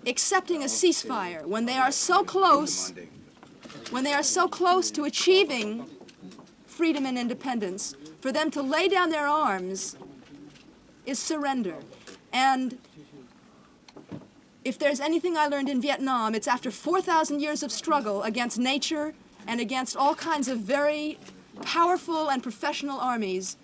accepting a ceasefire, when they are so close, to achieving freedom and independence, for them to lay down their arms is surrender. And if there's anything I learned in Vietnam, it's after 4,000 years of struggle against nature and against all kinds of very powerful and professional armies,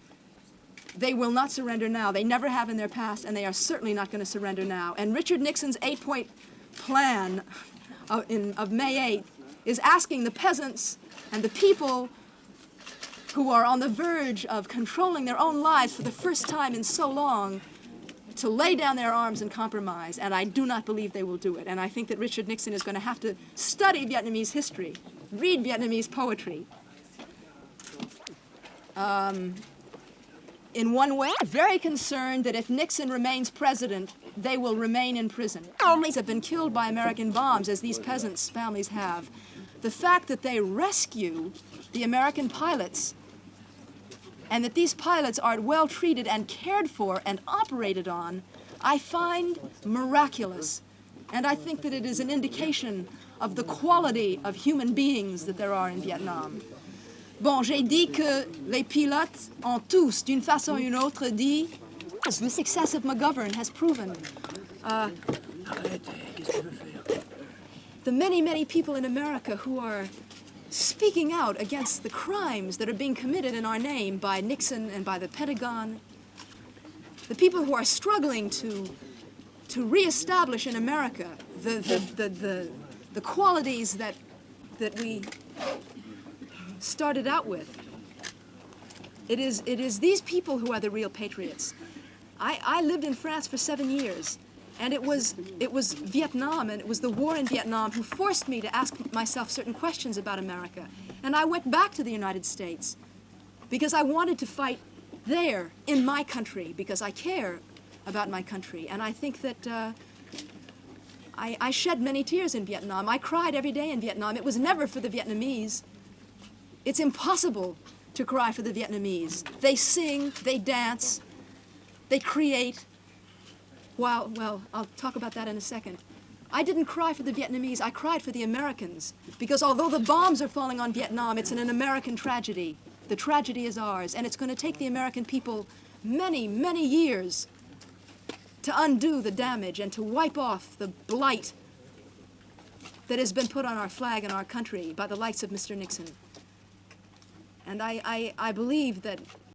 they will not surrender now. They never have in their past, and they are certainly not going to surrender now. And Richard Nixon's 8-point plan of May 8th is asking the peasants and the people who are on the verge of controlling their own lives for the first time in so long to lay down their arms and compromise, and I do not believe they will do it. And I think that Richard Nixon is going to have to study Vietnamese history, read Vietnamese poetry. In one way, very concerned that if Nixon remains president, they will remain in prison. Families have been killed by American bombs, as these peasants' families have. The fact that they rescue the American pilots and that these pilots are well treated and cared for and operated on, I find miraculous. And I think that it is an indication of the quality of human beings that there are in Vietnam. Bon, j'ai dit que les pilotes ont tous, d'une façon ou d'une autre, dit, as the success of McGovern has proven, the many, many people in America who are speaking out against the crimes that are being committed in our name by Nixon and by the Pentagon, the people who are struggling to reestablish in America the qualities that we started out with. It is these people who are the real patriots. I lived in France for 7 years, and it was Vietnam, and it was the war in Vietnam who forced me to ask myself certain questions about America. And I went back to the United States because I wanted to fight there, in my country, because I care about my country. And I think that I shed many tears in Vietnam. I cried every day in Vietnam. It was never for the Vietnamese. It's impossible to cry for the Vietnamese. They sing, they dance, they create. Well, I'll talk about that in a second. I didn't cry for the Vietnamese, I cried for the Americans. Because although the bombs are falling on Vietnam, it's an American tragedy. The tragedy is ours, and it's going to take the American people many, many years to undo the damage and to wipe off the blight that has been put on our flag and our country by the likes of Mr. Nixon. And I believe that